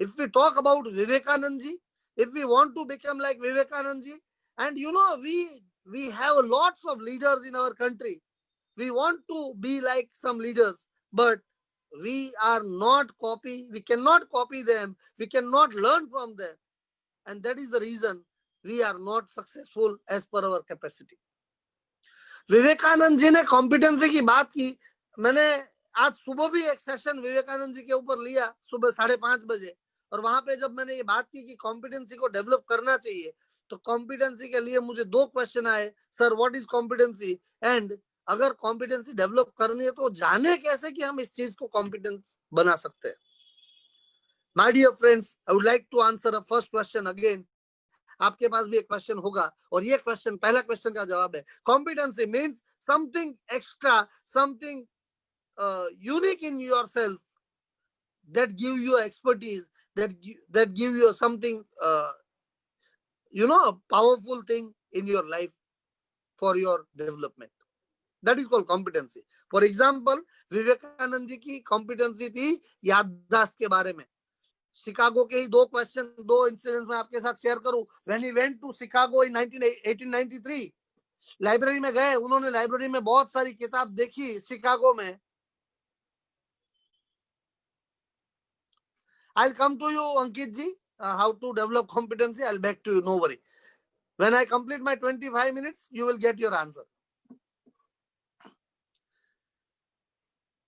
If we talk about Vivekanand ji, if we want to become like Vivekanand ji, and we have lots of leaders in our country. We want to be like some leaders, but we are not copy. We cannot copy them. We cannot learn from them, and that is the reason we are not successful as per our capacity. Vivekananda ji ने competency की बात की. मैंने आज सुबह भी एक session Vivekananda ji के ऊपर लिया सुबह 5:30 बजे, और वहां पे जब मैंने ये बात की कि कॉम्पिटेंसी को डेवलप करना चाहिए, तो कॉम्पिटेंसी के लिए मुझे 2 क्वेश्चन आए. Sir, what is competency, and अगर कॉम्पिटेंसी डेवलप करनी है तो जाने कैसे कि हम इस चीज को कॉम्पिटेंस बना सकते हैं. My dear friends, I would like to answer a first question again. आपके पास भी एक क्वेश्चन होगा, और ये क्वेश्चन, पहला क्वेश्चन का जवाब है competency means something extra, something unique in yourself, that give you expertise, that give you something a powerful thing in your life for your development. That is called competency. For example, Vivekananda ji की competency थी याददाश्त के बारे में. Chicago के ही 2 question, 2 incidents में आपके साथ शेयर करूं. When he went to Chicago in 1893, library में गए. उन्होंने लाइब्रेरी में बहुत सारी किताब देखी शिकागो में. I'll come to you, Ankit ji, how to develop competency. I'll back to you, no worry. When I complete my 25 minutes, you will get your answer.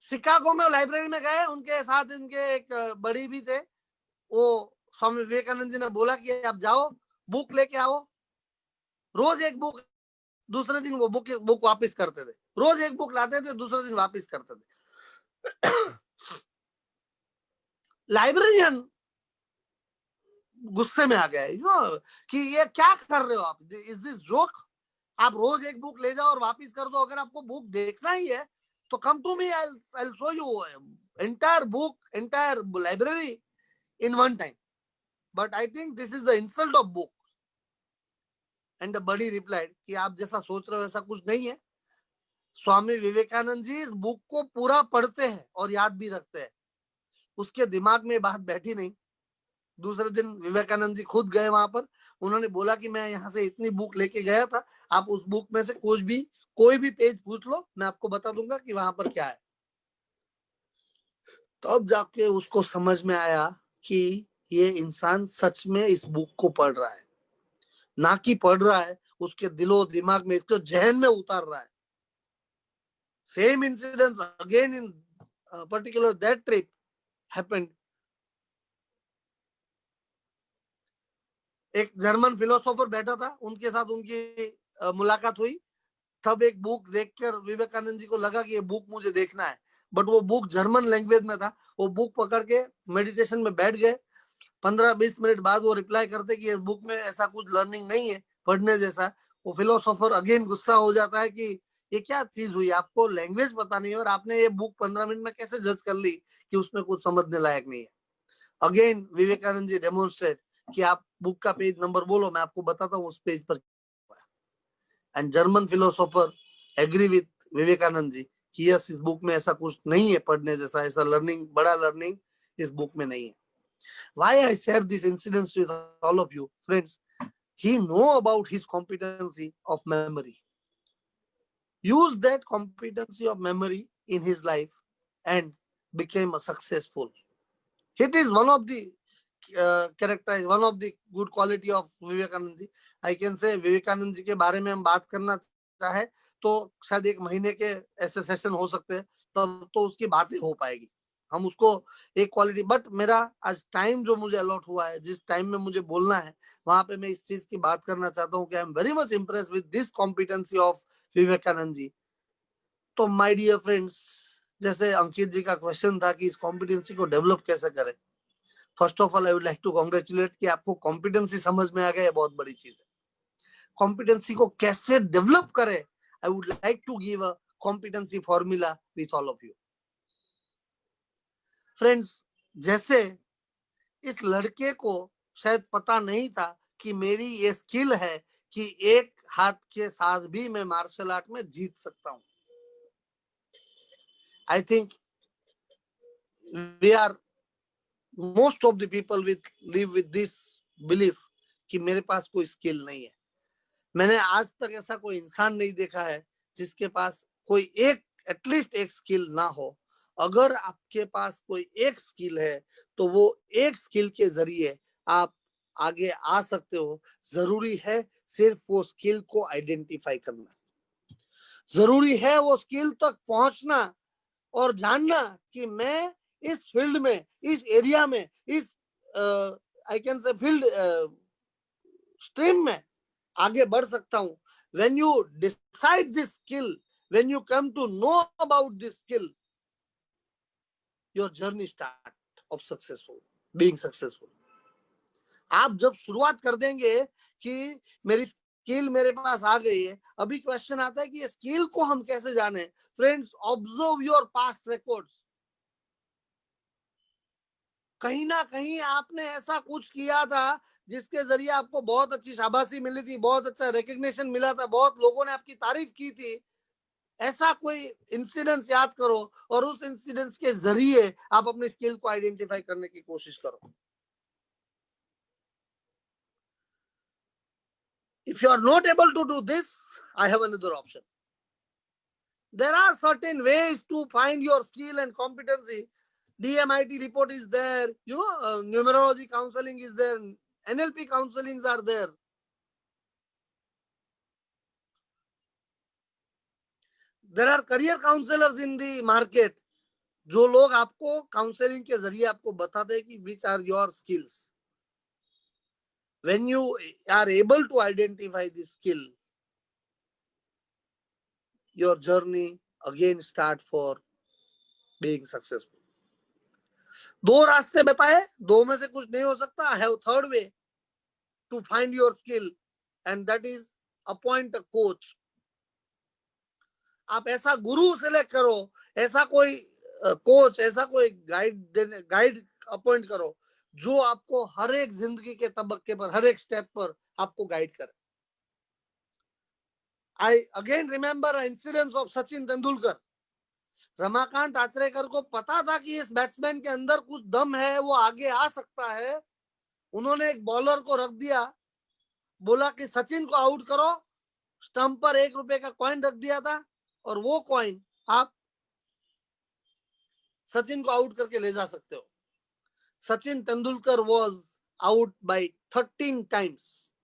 Chicago में लाइब्रेरी में गए, उनके साथ इनके एक बड़ी भी थे. वो स्वामी विवेकानंद जी ने बोला कि आप जाओ, बुक लेके आओ. रोज एक बुक, दूसरे दिन वो बुक वापस करते थे. रोज एक बुक लाते थे, दूसरे दिन वापस करते थे. लाइब्रेरियन गुस्से में आ गए, कि ये क्या कर रहे हो आप, इज दिस जोक. आप रोज एक बुक ले जाओ और वापस कर दो. अगर आपको बुक देखना ही है तो come to me, I will show you entire book, entire library in one time. But I think this is the insult of book. And the buddy replied कि आप जैसा सोच रहे हो वैसा कुछ नहीं है. स्वामी विवेकानंद जी इस बुक को पूरा पढ़ते हैं और याद भी रखते हैं. उसके दिमाग में बात बैठी नहीं. दूसरे दिन विवेकानंद जी खुद गए वहां पर. उन्होंने बोला कि मैं यहाँ से इतनी बुक लेके गया था, आप उस बुक में से कोई भी पेज पूछ लो, मैं आपको बता दूंगा कि वहां पर क्या है. तो अब जाके उसको समझ में आया कि ये इंसान सच में इस बुक को पढ़ रहा है, ना कि पढ़ रहा है उसके दिलो दिमाग में, इसको जहन में उतार रहा है. Same incidence again in particular that trip happened. एक जर्मन फिलोसोफर बैठा था, उनके साथ उनकी मुलाकात हुई. तब एक बुक देखकर विवेकानंद जी को लगा कि ये बुक मुझे देखना है, बट वो बुक जर्मन लैंग्वेज में था. वो बुक पकड़ के मेडिटेशन में बैठ गए. 15-20 मिनट बाद वो रिप्लाई करते कि ये बुक में ऐसा कुछ लर्निंग नहीं है पढ़ने जैसा. वो फिलोसोफर अगेन गुस्सा हो जाता है कि ये क्या चीज हुई, आपको लैंग्वेज पता नहीं है और आपने ये बुक 15 मिनट में कैसे जज कर ली कि उसमें कुछ समझने लायक नहीं है. अगेन विवेकानंद जी डेमोन्स्ट्रेट कि आप बुक का पेज नंबर बोलो, मैं आपको बताता हूँ उस पेज पर. And German philosopher agree with Vivekananda ji कि यस, इस बुक में ऐसा कुछ नहीं है पढ़ने जैसा, ऐसा लर्निंग, बड़ा लर्निंग इस बुक में नहीं है. Why I share these incidents with all of you, friends? He know about his competency of memory. Use that competency of memory in his life and became a successful. It is one of the character, one of the good quality of Vivekanand ji. I can say Vivekanand ji के बारे में हम बात करना चाहे तो शायद 1 महीने के ऐसे सेशन हो सकते हैं, तब तो उसकी बातें हो पाएगी. हम उसको एक क्वालिटी, बट मेरा आज टाइम जो मुझे अलॉट हुआ है, जिस टाइम में मुझे बोलना है, वहां पे मैं इस चीज की बात करना चाहता हूँ कि I am very much impress with this competency of Vivekananda ji. तो माय डियर फ्रेंड्स, जैसे अंकित जी का क्वेश्चन था कि इस कॉम्पिटेंसी को डेवलप कैसे करें. First of all I would like to congratulate कि आपको कॉम्पिटेंसी समझ में आ गया, बहुत बड़ी चीज है. कॉम्पिटेंसी को कैसे डेवलप करें, I would like to give a competency formula with all of you. Friends, जैसे इस लड़के को शायद पता नहीं था कि मेरी ये स्किल है कि एक हाथ के साथ भी मैं मार्शल आर्ट में जीत सकता हूं. I think we are most of the people with live with this belief कि मेरे पास कोई स्किल नहीं है। मैंने आज तक ऐसा कोई इंसान नहीं देखा है जिसके पास कोई एक एटलीस्ट एक स्किल ना हो। अगर आपके पास कोई एक स्किल है तो वो एक स्किल के जरिए आप आगे आ सकते हो। जरूरी है सिर्फ वो स्किल को आइडेंटिफाई करना, जरूरी है वो स्किल तक पहुंचना और जानना कि मैं इस फील्ड में, इस एरिया में, इस I can say field stream में आगे बढ़ सकता हूं। when you decide this skill, when you come to know about this skill, your journey start of successful, being successful. आप जब शुरुआत कर देंगे कि मेरी स्किल मेरे पास आ गई है, अभी क्वेश्चन आता है कि ये स्किल को हम कैसे जाने। Friends, observe your past records. कहीं ना कहीं आपने ऐसा कुछ किया था जिसके जरिए आपको बहुत अच्छी शाबाशी मिली थी, बहुत अच्छा रिकग्निशन मिला था, बहुत लोगों ने आपकी तारीफ की थी। ऐसा कोई इंसिडेंस याद करो और उस इंसिडेंस के जरिए आप अपनी स्किल को आइडेंटिफाई करने की कोशिश करो। If you are not able to do this, I have another option. There are certain ways to find your skill and competency. DMIT report is there, numerology counseling is there, NLP counselings are there. There are career counselors in the market, जो लोग आपको counselling के जरिए आपको बताते हैं कि which are your skills. When you are able to identify the skill, your journey again start for being successful. दो रास्ते बताए, दो में से कुछ नहीं हो सकता। I have third way to find your skill, and that is appoint a coach. आप ऐसा गुरु सेलेक्ट करो, ऐसा कोई कोच, ऐसा कोई गाइड अपॉइंट करो जो आपको हर एक जिंदगी के तबक्के पर, हर एक स्टेप पर आपको गाइड करे। I again remember incidence of Sachin Tendulkar. Ramakant Achrekar को पता था कि इस बैट्समैन के अंदर कुछ दम है, वो आगे आ सकता है। उन्होंने एक बॉलर को रख दिया, बोला कि सचिन को आउट करो। स्टंप पर ₹1 का कॉइन रख दिया था और वो कॉइन आप सचिन को आउट करके ले जा सकते हो। Sachin Tendulkar was out by 13 times.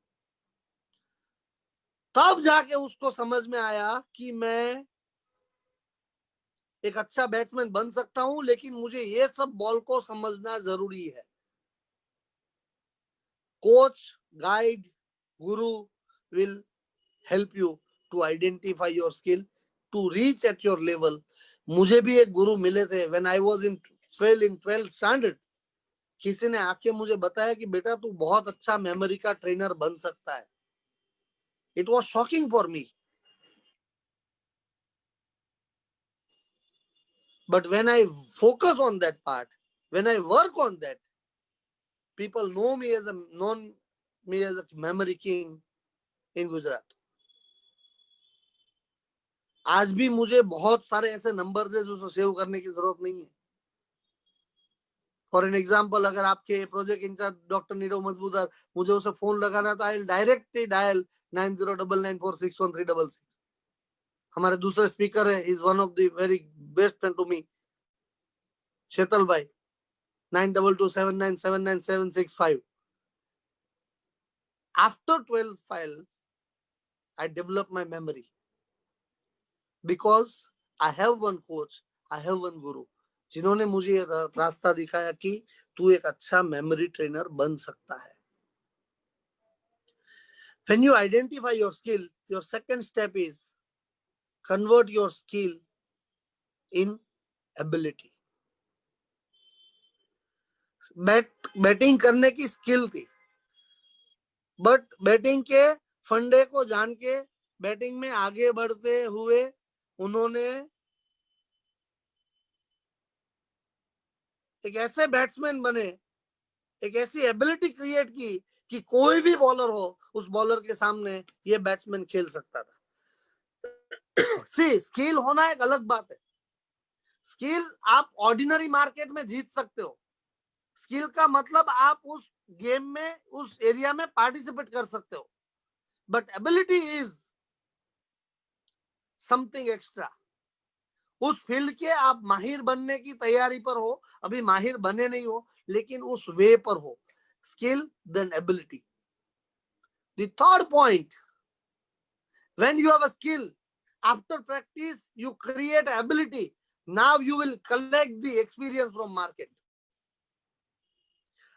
तब जाके उसको समझ में आया कि मैं एक अच्छा बैट्समैन बन सकता हूं, लेकिन मुझे ये सब बॉल को समझना जरूरी है। Coach, guide, guru will help you to identify your skill, to reach at your level. मुझे भी एक गुरु मिले थे when I was in 12th standard. किसी ने आके मुझे बताया कि बेटा तू बहुत अच्छा मेमोरी का ट्रेनर बन सकता है। It was shocking for me, but when I focus on that part, when I work on that, people know me as a memory king in Gujarat. आज भी मुझे बहुत सारे ऐसे नंबर्स है जो सेव करने की जरूरत नहीं है। फॉर एन एग्जाम्पल, अगर आपके प्रोजेक्ट इंचार्ज डॉक्टर नीरव मजबूदार, मुझे उसे फोन लगाना तो आई डायरेक्टली डायल 9099461366। हमारे दूसरे स्पीकर है, is one of the very best friend to me, Shetal भाई, 9227979765। After 12th file, I developed my memory because I have one coach, I have one guru, जिन्होंने मुझे रास्ता दिखाया कि तू एक अच्छा मेमोरी ट्रेनर बन सकता है। When you identify your skill, your second step is convert your skill in ability. Batting करने की स्किल थी, बट बैटिंग के फंडे को जान के बैटिंग में आगे बढ़ते हुए उन्होंने एक ऐसे बैट्समैन बने, एक ऐसी एबिलिटी क्रिएट की कि कोई भी बॉलर हो, उस बॉलर के सामने ये बैट्समैन खेल सकता था। सी, स्किल होना एक अलग बात है। स्किल आप ऑर्डिनरी मार्केट में जीत सकते हो, स्किल का मतलब आप उस गेम में, उस एरिया में पार्टिसिपेट कर सकते हो, but ability is something extra. उस फील्ड के आप माहिर बनने की तैयारी पर हो, अभी माहिर बने नहीं हो, लेकिन उस वे पर हो। Skill then ability. The third point, when you have a skill, after practice you create ability. Now you will collect the experience from market.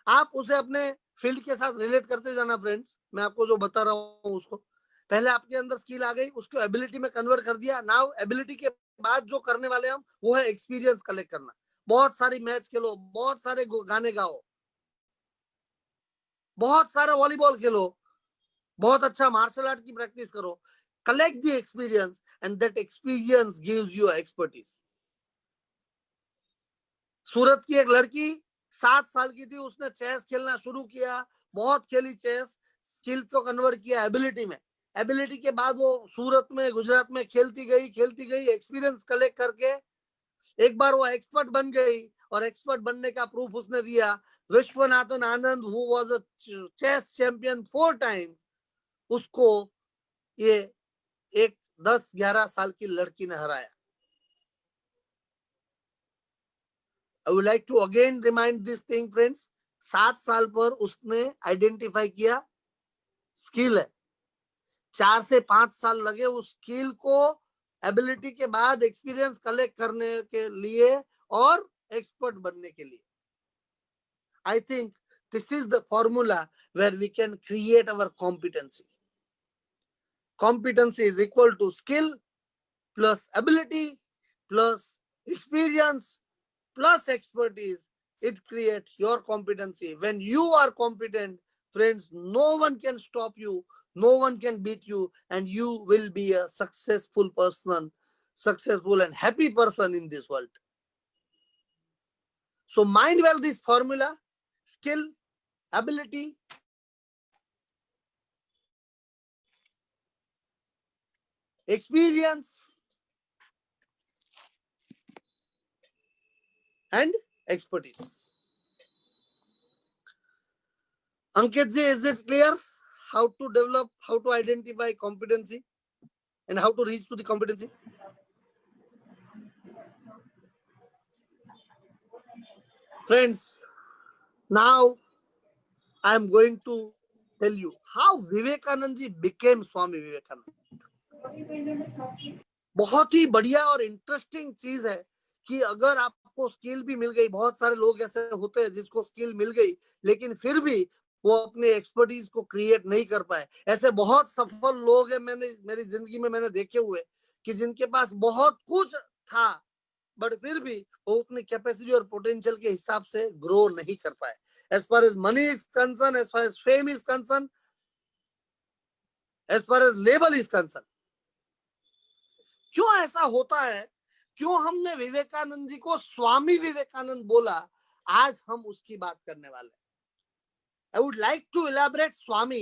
आप उसे अपने फील्ड के साथ रिलेट करते जाना फ्रेंड्स। मैं आपको जो बता रहा हूं उसको, पहले आपके अंदर स्किल आ गई, उसको एबिलिटी में कन्वर्ट कर दिया। नाउ एबिलिटी के बाद जो करने वाले हम वो है एक्सपीरियंस कलेक्ट करना। बहुत सारी मैच खेलो, बहुत सारे गाने गाओ, बहुत सारा वॉलीबॉल खेलो, बहुत अच्छा मार्शल आर्ट की प्रैक्टिस करो। Collect the experience and that experience gives you expertise. Surat की एक लड़की 7 साल की थी, उसने चेस खेलना शुरू किया, बहुत खेली चेस, स्किल को कन्वर्ट किया एबिलिटी में। एबिलिटी के बाद वो सूरत में, गुजरात में खेलती गई, एक्सपीरियंस कलेक्ट करके एक बार वो एक्सपर्ट बन गई, और एक्सपर्ट बनने का प्रूफ उसने दिया। Viswanathan Anand, who was a chess champion 4 time, उसको ये एक 10-11 साल की लड़की ने हराया। I would like to again remind this thing friends, 7 साल पर उसने आइडेंटिफाई किया स्किल है। 4 से 5 साल लगे उस स्किल को एबिलिटी के बाद एक्सपीरियंस कलेक्ट करने के लिए और एक्सपर्ट बनने के लिए। I think this is the formula where we can create our competency. Competency is equal to skill plus ability plus experience plus expertise. It creates your competency. When you are competent, friends, no one can stop you, no one can beat you, and you will be a successful person, successful and happy person in this world. So mind well this formula: skill, ability, experience, and expertise. Ankit ji, is it clear how to develop, how to identify competency and how to reach to the competency? Friends, now I am going to tell you how Vivekanand ji became Swami Vivekanand. बहुत ही बढ़िया और interesting चीज है कि अगर आपको skill भी मिल गई, बहुत सारे लोग ऐसे होते हैं जिसको स्किल मिल गई लेकिन फिर भी वो अपने एक्सपर्टीज को क्रिएट नहीं कर पाए। ऐसे बहुत सफल लोग हैं, मैंने मेरी जिंदगी में मैंने देखे हुए कि जिनके पास बहुत कुछ था बट फिर भी वो उतनी कैपेसिटी और पोटेंशियल के हिसाब से ग्रो नहीं कर पाए। As far as money is concern, as far as fame is concern, as far as level is concern. क्यों ऐसा होता है? क्यों हमने विवेकानंद जी को स्वामी विवेकानंद बोला? आज हम उसकी बात करने वाले हैं। I would like to elaborate Swami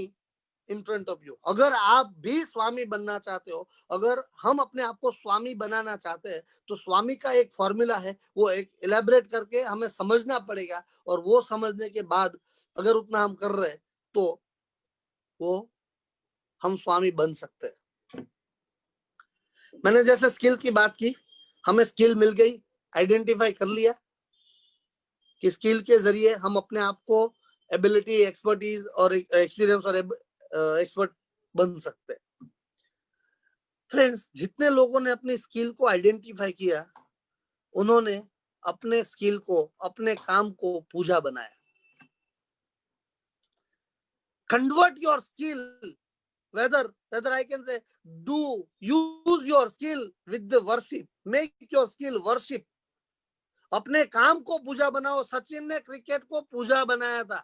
in front of you. अगर आप भी स्वामी बनना चाहते हो, अगर हम अपने आप को स्वामी बनाना चाहते हैं, तो स्वामी का एक फॉर्मूला है, वो एक इलैबोरेट करके हमें समझना पड़ेगा, और वो समझने के बाद अगर उतना हम कर रहे हैं तो वो हम स्वामी बन सकते हैं। मैंने जैसे स्किल की बात की, हमें स्किल मिल गई, आइडेंटिफाई कर लिया कि स्किल के जरिए हम अपने आप को एबिलिटी, एक्सपर्टीज और एक्सपीरियंस और एक्सपर्ट बन सकते हैं। फ्रेंड्स, जितने लोगों ने अपनी स्किल को आइडेंटिफाई किया, उन्होंने अपने स्किल को, अपने काम को पूजा बनाया। Convert your skill, whether I can say, use your skill with the worship, make your skill worship. अपने काम को पूजा बनाओ। सचिन ने क्रिकेट को पूजा बनाया था।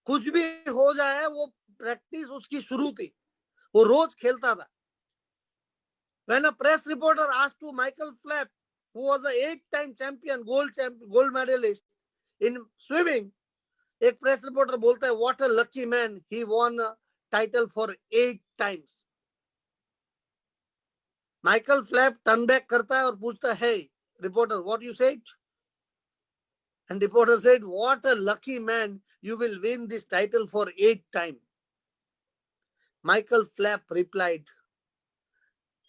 कुछ भी हो जाए, वो प्रैक्टिस उसकी शुरू थी, वो रोज खेलता था। When a press reporter asked to Michael Phelps, who was an 8-time champion, gold medalist in swimming, एक प्रेस रिपोर्टर बोलता है, what a lucky man, he won a title for 8 times. Michael flap turn back करता है और पूछता है, reporter, what you said? And reporter said, "What a lucky man, you will win this title for 8th time." Michael Flapp replied,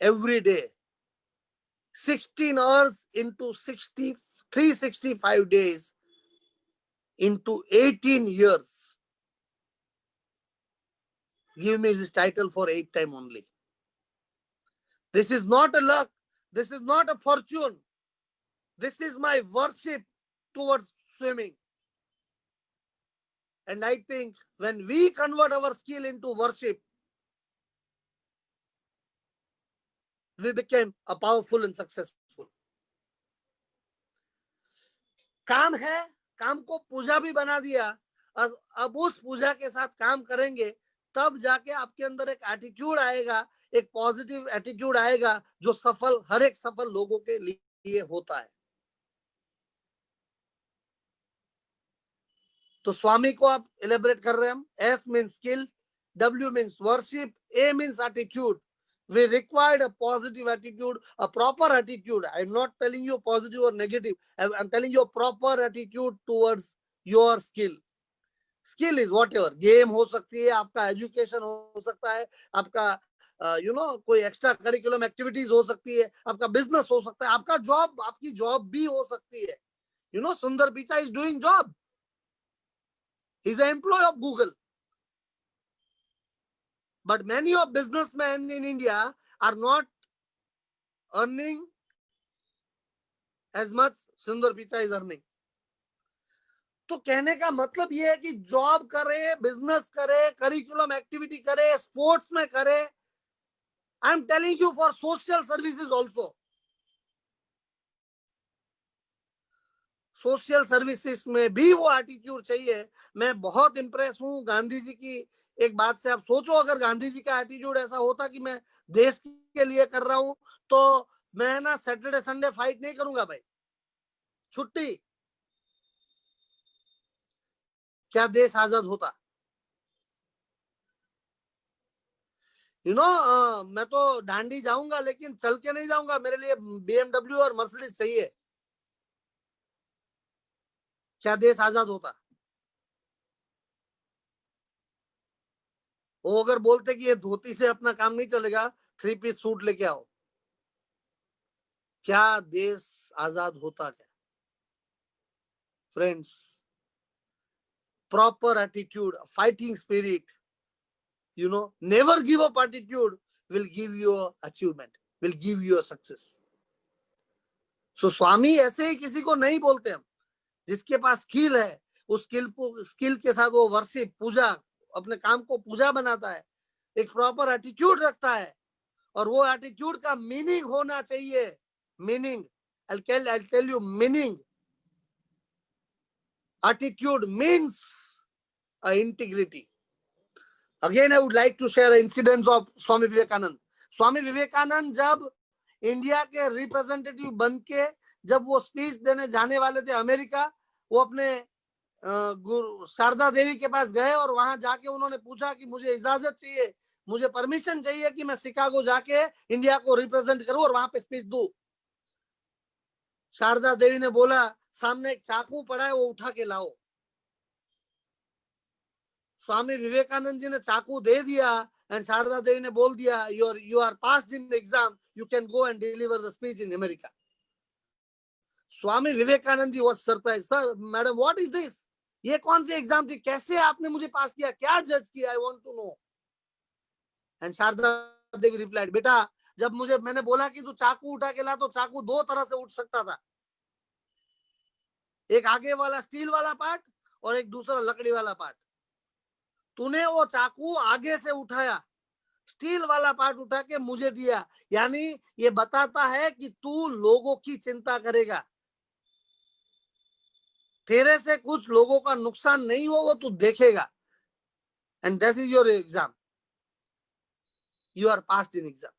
"Every day, 16 hours into 365 days into 18 years. Give me this title for 8th time only. This is not a luck. This is not a fortune. This is my worship towards swimming." And I think when we convert our skill into worship, we became a powerful and successful. काम है, काम को पूजा भी बना दिया। अब उस पूजा के साथ काम करेंगे, तब जाके आपके अंदर एक एटीट्यूड आएगा, एक पॉजिटिव एटीट्यूड आएगा, जो सफल, हर एक सफल लोगों के लिए होता है। तो स्वामी को आप एलेबरेट कर रहे हैं हम। S means skill, W means worship, A means attitude. We required a positive attitude, a proper attitude. I'm not telling you positive or negative. I'm telling you a proper attitude towards your skill. Skill is whatever. Game हो सकती है, आपका education हो सकता है, आपका कोई extra curriculum activities हो सकती है, आपका बिजनेस हो सकता है, आपका जॉब, आपकी जॉब भी हो सकती है. सुंदर Pichai is doing job. He's an employee of Google. But many of businessmen in India are not earning as much Sundar Pichai is earning. तो कहने का मतलब ये है कि जॉब करे, बिजनेस करे, करिकुलम एक्टिविटी करे, स्पोर्ट्स में करे. I am telling you for social services also. Social services में भी वो एटीट्यूड चाहिए. मैं बहुत इंप्रेस हूं गांधी जी की एक बात से. आप सोचो, अगर गांधी जी का एटीट्यूड ऐसा होता कि मैं देश के लिए कर रहा हूं, तो मैं ना सैटरडे संडे फाइट नहीं करूंगा भाई, छुट्टी. क्या देश आजाद होता? मैं तो डांडी जाऊंगा, लेकिन चल के नहीं जाऊंगा. मेरे लिए BMW और मर्सिडीज चाहिए. क्या देश आजाद होता? वो अगर बोलते कि ये धोती से अपना काम नहीं चलेगा, 3 पीस सूट लेके आओ, क्या देश आजाद होता? क्या friends, proper attitude, fighting spirit, never give up attitude will give you achievement, will give you a success. So स्वामी ऐसे ही किसी को नहीं बोलते हम. जिसके पास स्किल है, उस स्किल के साथ वो वर्शिप, पूजा, अपने काम को पूजा बनाता है, एक प्रॉपर एटीट्यूड रखता है. और वो एटीट्यूड का मीनिंग होना चाहिए. Meaning, I'll tell you meaning. Attitude means integrity. Again, I would like to share incidents of Swami Vivekanand. Swami Vivekananda जब इंडिया के रिप्रेजेंटेटिव बन के जब वो स्पीच देने जाने वाले थे अमेरिका, वो अपने गुरु शारदा देवी के पास गए और वहां जाके उन्होंने पूछा कि मुझे इजाजत चाहिए, मुझे परमिशन चाहिए कि मैं शिकागो जाके इंडिया को रिप्रेजेंट करूं और वहां पे स्पीच दूं. शारदा देवी ने बोला, सामने एक चाकू पड़ा है, वो उठा के लाओ. स्वामी विवेकानंद जी ने चाकू दे दिया एंड शारदा देवी ने बोल दिया, you are passed in exam, you can go and deliver the speech in America. Swami Vivekananda ji was surprise. Sir, madam, what is this? ये कौन सी एग्जाम थी? कैसे आपने मुझे पास किया? क्या जज किया? I want to know. And Sharada Devi replied, बेटा, जब मैंने बोला कि तू चाकू उठा के ला, तो चाकू 2 तरह से उठ सकता था. एक आगे वाला स्टील वाला पार्ट और एक दूसरा लकड़ी वाला पार्ट. तूने वो चाकू आगे से उठाया, स्टील वाला पार्ट उठा के मुझे दिया. यानी ये बताता है कि तू लोगों की चिंता करेगा. तेरे से कुछ लोगों का नुकसान नहीं हो, वो तू देखेगा. And that is your exam. You are passed in exam.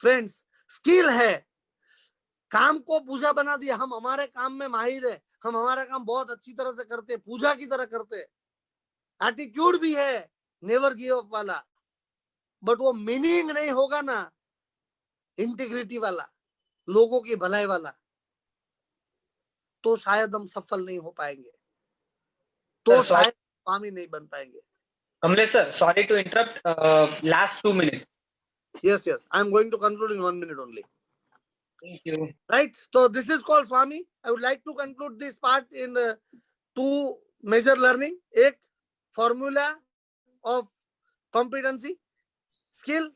Friends, skill है, काम को पूजा बना दिया. हम हमारे काम में माहिर है, हम हमारा काम बहुत अच्छी तरह से करते हैं, पूजा की तरह करते हैं. एटीट्यूड भी है, नेवर गिव अप वाला, बट वो मीनिंग नहीं होगा ना, इंटीग्रिटी वाला, लोगों की भलाई वाला. तो शायद हम सफल नहीं हो पाएंगे, Sir, तो sorry, शायद स्वामी नहीं बन पाएंगे. Kamlesh sir, sorry to interrupt. Last 2 minutes. Yes, I am going to conclude in 1 minute only. Thank you. Right? So this is called Swami. I would like to conclude this part in two major learning. एक formula of competency, skill,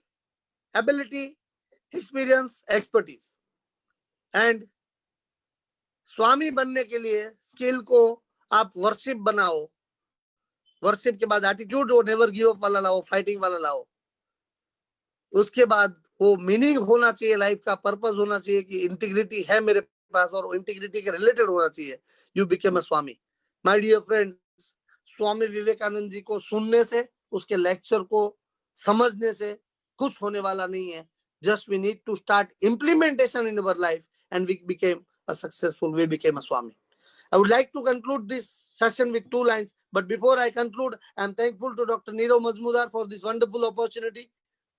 ability, experience, expertise. And स्वामी बनने के लिए skill को आप worship बनाओ, worship के बाद attitude वो नेवर गिव अप वाला लाओ, फाइटिंग वाला लाओ. उसके बाद वो मीनिंग होना चाहिए, लाइफ का पर्पस होना चाहिए कि इंटीग्रिटी है मेरे पास और इंटीग्रिटी के रिलेटेड होना चाहिए. You became a swami. My dear friends, Swami Vivekananda ji को सुनने से, उसके लेक्चर को समझने से कुछ होने वाला नहीं है. Just we need to start implementation in our life and we became a successful, we became a Swami. I would like to conclude this session with 2 lines, but before I conclude, I am thankful to Dr. Nirav Majmudar for this wonderful opportunity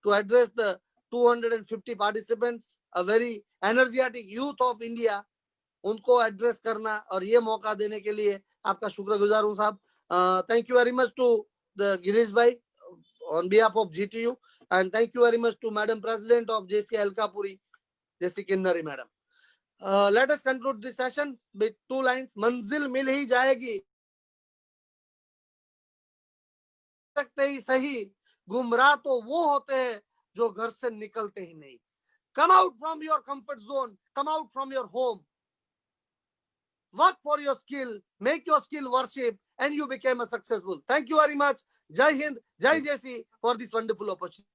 to address the 250 participants, a very energetic youth of India. उनको address करना और ये मौका देने के लिए आपका शुक्रगुजार हूं साहब. Thank you very much to the Girish bhai on behalf of GTU, and thank you very much to Madam President of JC Alkapuri, JC Kinnari Madam. Let us conclude this session with 2 lines. मंजिल मिल ही जाएगी, सकते ही सही, गुमराह तो वो होते हैं जो घर से निकलते ही नहीं. Come out from your comfort zone, come out from your home, work for your skill, make your skill worship, and you became a successful. Thank you very much. Jai Hind, Jai JC for this wonderful opportunity.